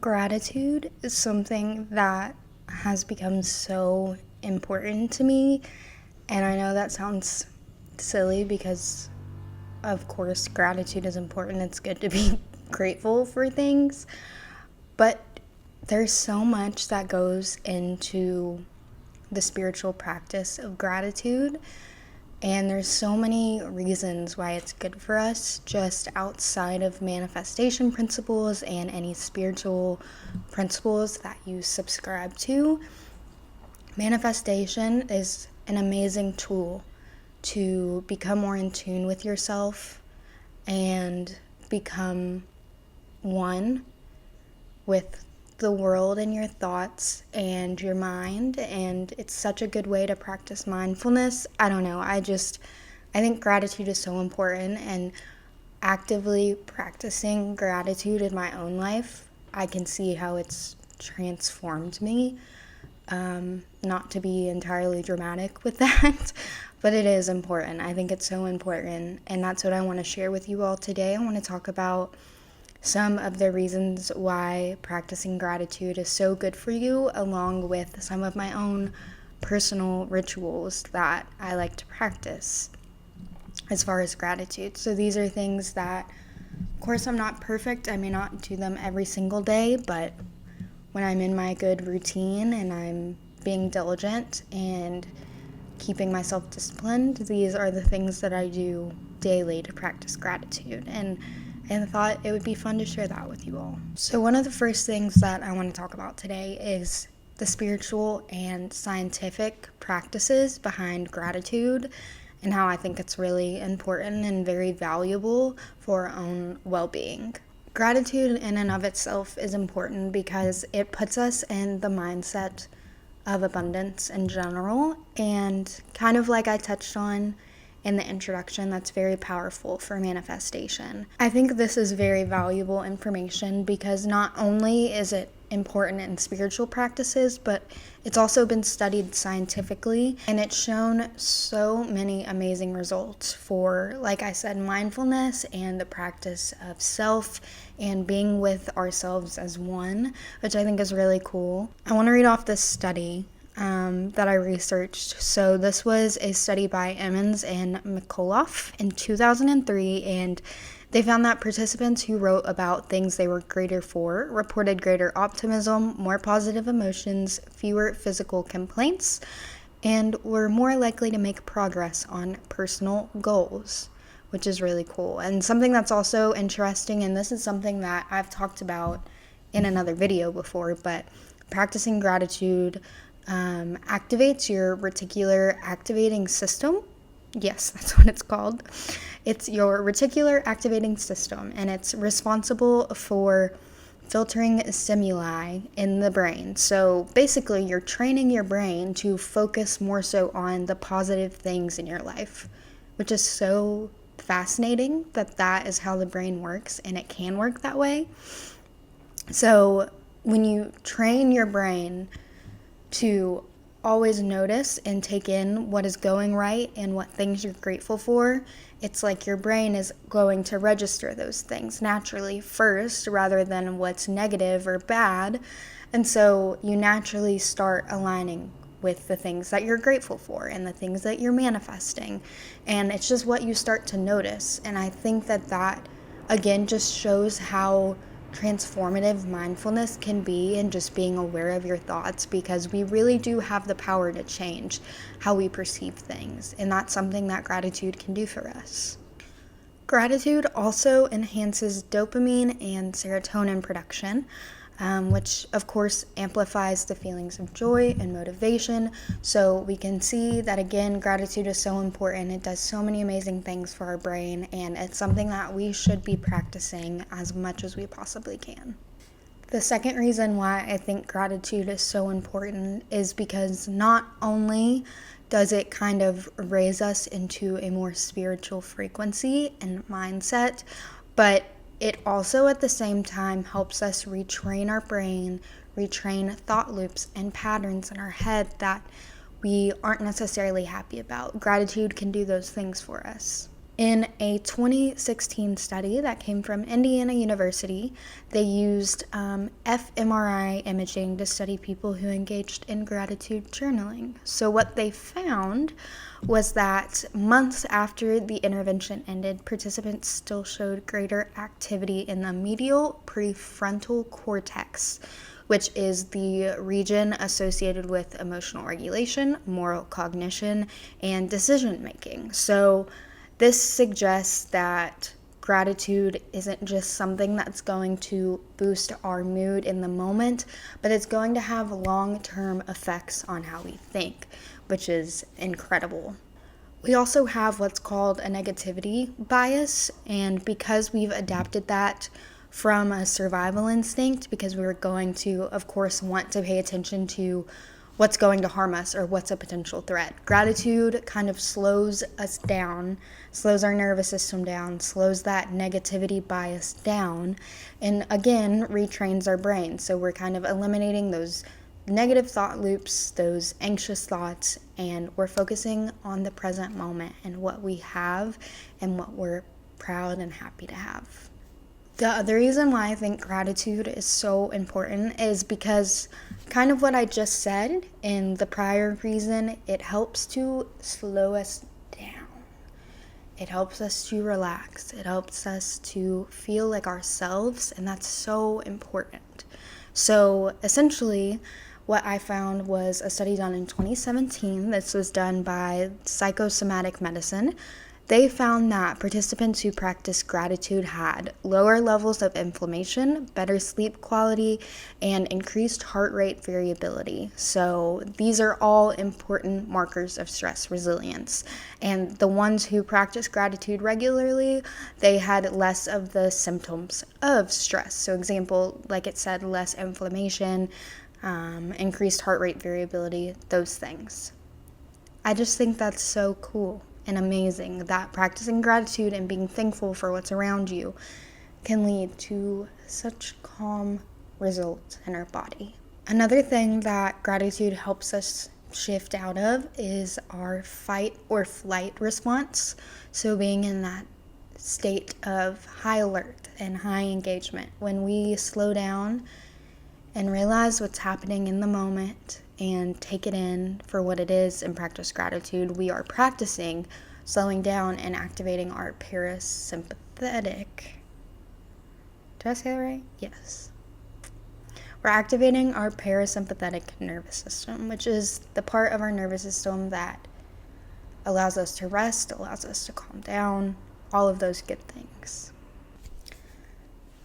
Gratitude is something that has become so important to me. And I know that sounds silly because, of course, gratitude is important. It's good to be grateful for things. But there's so much that goes into the spiritual practice of gratitude. And there's so many reasons why it's good for us just outside of manifestation principles and any spiritual principles that you subscribe to. Manifestation is an amazing tool to become more in tune with yourself and become one with the world and your thoughts and your mind, and it's such a good way to practice mindfulness. I don't know, I think gratitude is so important, and actively practicing gratitude in my own life, I can see how it's transformed me. Not to be entirely dramatic with that, but it is important. I think it's so important, and that's what I want to share with you all today. I want to talk about some of the reasons why practicing gratitude is so good for you, along with some of my own personal rituals that I like to practice as far as gratitude. So these are things that, of course, I'm not perfect. I may not do them every single day, but when I'm in my good routine and I'm being diligent and keeping myself disciplined, these are the things that I do daily to practice gratitude. And I thought it would be fun to share that with you all. So one of the first things that I want to talk about today is the spiritual and scientific practices behind gratitude and how I think it's really important and very valuable for our own well-being. Gratitude in and of itself is important because it puts us in the mindset of abundance in general, and kind of like I touched on in the introduction, that's very powerful for manifestation. I think this is very valuable information because not only is it important in spiritual practices, but it's also been studied scientifically, and it's shown so many amazing results for, like I said, mindfulness and the practice of self and being with ourselves as one, which I think is really cool. I want to read off this study that I researched. So this was a study by Emmons and McCullough in 2003, and they found that participants who wrote about things they were greater for reported greater optimism, more positive emotions, fewer physical complaints, and were more likely to make progress on personal goals, which is really cool. And something that's also interesting, and this is something that I've talked about in another video before, but practicing gratitude activates your reticular activating system. Yes, that's what it's called. It's your reticular activating system, and it's responsible for filtering stimuli in the brain. So basically, you're training your brain to focus more so on the positive things in your life, which is so fascinating that is how the brain works, and it can work that way. So when you train your brain to always notice and take in what is going right and what things you're grateful for, it's like your brain is going to register those things naturally first rather than what's negative or bad. And so you naturally start aligning with the things that you're grateful for and the things that you're manifesting. And it's just what you start to notice. And I think that again just shows how transformative mindfulness can be, and just being aware of your thoughts, because we really do have the power to change how we perceive things, and that's something that gratitude can do for us. Gratitude also enhances dopamine and serotonin production, which of course amplifies the feelings of joy and motivation. So we can see that again, gratitude is so important. It does so many amazing things for our brain, and it's something that we should be practicing as much as we possibly can. The second reason why I think gratitude is so important is because not only does it kind of raise us into a more spiritual frequency and mindset, but it also at the same time helps us retrain our brain, retrain thought loops and patterns in our head that we aren't necessarily happy about. Gratitude can do those things for us. In a 2016 study that came from Indiana University, they used fMRI imaging to study people who engaged in gratitude journaling. So, what they found was that months after the intervention ended, participants still showed greater activity in the medial prefrontal cortex, which is the region associated with emotional regulation, moral cognition, and decision making. So, this suggests that gratitude isn't just something that's going to boost our mood in the moment, but it's going to have long-term effects on how we think, which is incredible. We also have what's called a negativity bias, and because we've adapted that from a survival instinct, because we're going to, of course, want to pay attention to what's going to harm us or what's a potential threat. Gratitude kind of slows us down, slows our nervous system down, slows that negativity bias down, and again, retrains our brain. So we're kind of eliminating those negative thought loops, those anxious thoughts, and we're focusing on the present moment and what we have and what we're proud and happy to have. The other reason why I think gratitude is so important is because kind of what I just said in the prior reason, it helps to slow us down. It helps us to relax. It helps us to feel like ourselves, and that's so important. So essentially, what I found was a study done in 2017. This was done by psychosomatic medicine. They found that participants who practiced gratitude had lower levels of inflammation, better sleep quality, and increased heart rate variability. So these are all important markers of stress resilience. And the ones who practiced gratitude regularly, they had less of the symptoms of stress. So example, like it said, less inflammation, increased heart rate variability, those things. I just think that's so cool and amazing that practicing gratitude and being thankful for what's around you can lead to such calm results in our body. Another thing that gratitude helps us shift out of is our fight or flight response. So being in that state of high alert and high engagement. When we slow down and realize what's happening in the moment and take it in for what it is and practice gratitude, we are practicing slowing down and activating our parasympathetic. Did I say that right? Yes. We're activating our parasympathetic nervous system, which is the part of our nervous system that allows us to rest, allows us to calm down, all of those good things.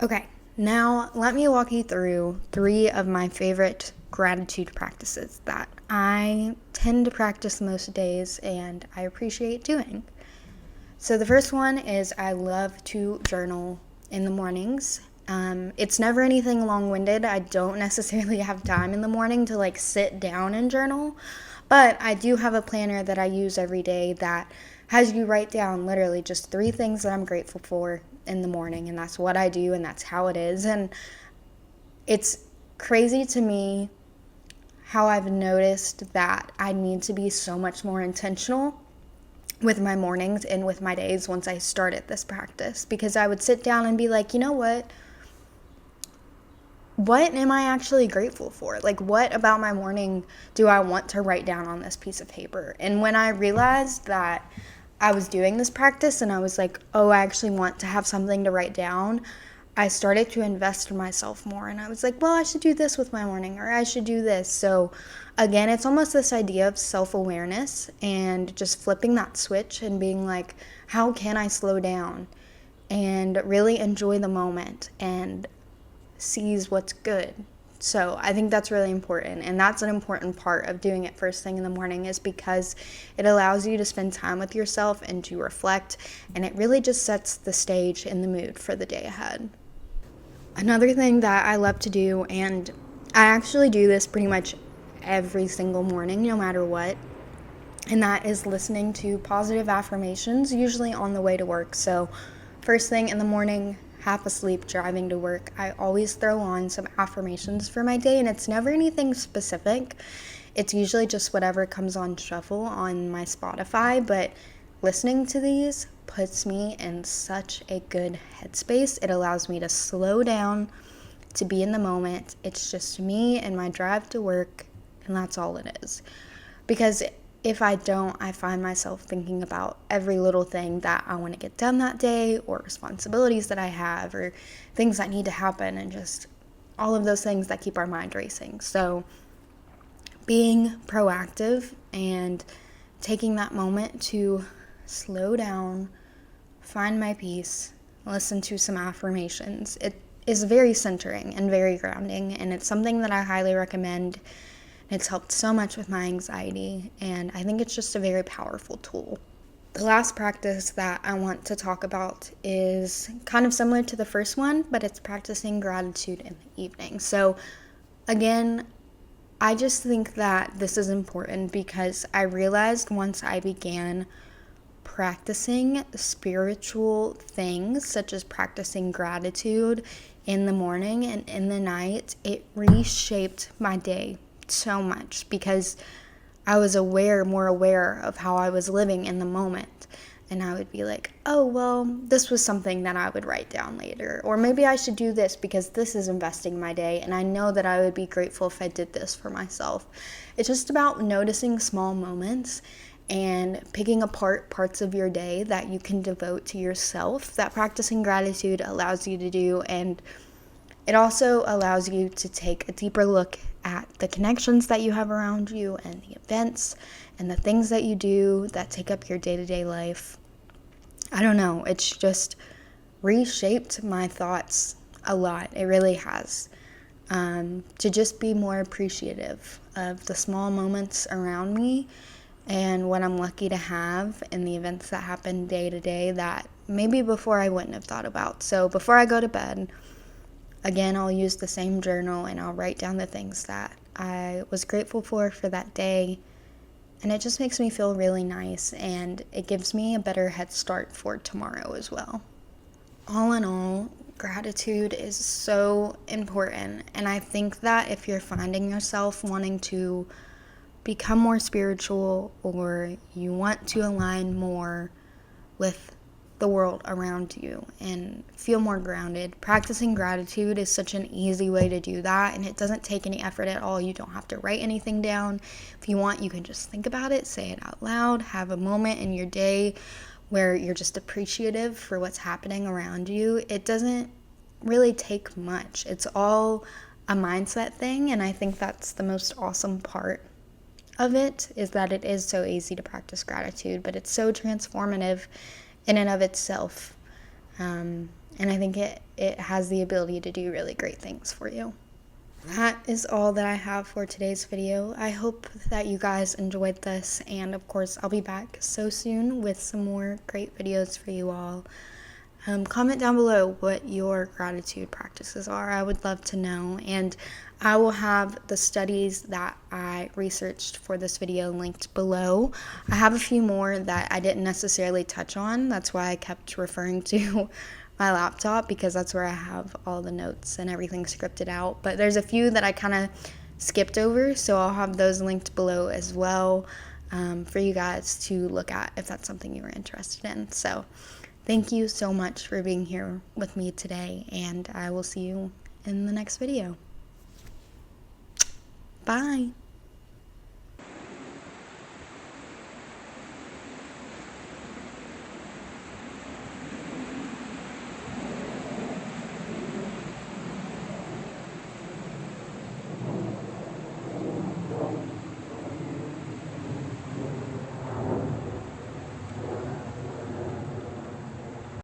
Okay, now let me walk you through 3 of my favorite gratitude practices that I tend to practice most days and I appreciate doing. So the first one is I love to journal in the mornings. It's never anything long-winded. I don't necessarily have time in the morning to sit down and journal, but I do have a planner that I use every day that has you write down literally just 3 things that I'm grateful for in the morning, and that's what I do and that's how it is. And it's crazy to me how I've noticed that I need to be so much more intentional with my mornings and with my days once I started this practice, because I would sit down and be like, you know what am I actually grateful for? What about my morning do I want to write down on this piece of paper? And when I realized that I was doing this practice and I was like, oh, I actually want to have something to write down, I started to invest in myself more. And I was like, well, I should do this with my morning, or I should do this. So again, it's almost this idea of self-awareness and just flipping that switch and being like, how can I slow down and really enjoy the moment and seize what's good? So I think that's really important, and that's an important part of doing it first thing in the morning, is because it allows you to spend time with yourself and to reflect, and it really just sets the stage and the mood for the day ahead. Another thing that I love to do, and I actually do this pretty much every single morning no matter what, and that is listening to positive affirmations, usually on the way to work. So first thing in the morning, half asleep driving to work, I always throw on some affirmations for my day, and it's never anything specific. It's usually just whatever comes on shuffle on my Spotify, but listening to these puts me in such a good headspace. It allows me to slow down, to be in the moment. It's just me and my drive to work, and that's all it is. Because if I don't, I find myself thinking about every little thing that I want to get done that day, or responsibilities that I have, or things that need to happen, and just all of those things that keep our mind racing. So being proactive and taking that moment to slow down, find my peace, listen to some affirmations, it is very centering and very grounding, and it's something that I highly recommend. It's helped so much with my anxiety, and I think it's just a very powerful tool. The last practice that I want to talk about is kind of similar to the first one, but it's practicing gratitude in the evening. So again, I just think that this is important because I realized once I began practicing spiritual things, such as practicing gratitude in the morning and in the night, it reshaped my day so much because I was more aware of how I was living in the moment. And I would be like, oh, well, this was something that I would write down later. Or maybe I should do this because this is investing my day. And I know that I would be grateful if I did this for myself. It's just about noticing small moments and picking apart parts of your day that you can devote to yourself, that practicing gratitude allows you to do. And it also allows you to take a deeper look at the connections that you have around you and the events and the things that you do that take up your day-to-day life. I don't know, it's just reshaped my thoughts a lot. It really has. To just be more appreciative of the small moments around me and what I'm lucky to have and the events that happen day to day that maybe before I wouldn't have thought about. So before I go to bed, again, I'll use the same journal and I'll write down the things that I was grateful for that day. And it just makes me feel really nice, and it gives me a better head start for tomorrow as well. All in all, gratitude is so important. And I think that if you're finding yourself wanting to become more spiritual, or you want to align more with the world around you and feel more grounded, practicing gratitude is such an easy way to do that, and it doesn't take any effort at all. You don't have to write anything down. If you want, you can just think about it, say it out loud, have a moment in your day where you're just appreciative for what's happening around you. It doesn't really take much. It's all a mindset thing, and I think that's the most awesome part of it, is that it is so easy to practice gratitude, but it's so transformative in and of itself. And I think it has the ability to do really great things for you. That is all that I have for today's video. I hope that you guys enjoyed this, and of course I'll be back so soon with some more great videos for you all. Comment down below what your gratitude practices are. I would love to know, and I will have the studies that I researched for this video linked below. I have a few more that I didn't necessarily touch on. That's why I kept referring to my laptop, because that's where I have all the notes and everything scripted out. But there's a few that I kind of skipped over, so I'll have those linked below as well, for you guys to look at if that's something you were interested in. So thank you so much for being here with me today, and I will see you in the next video. Bye.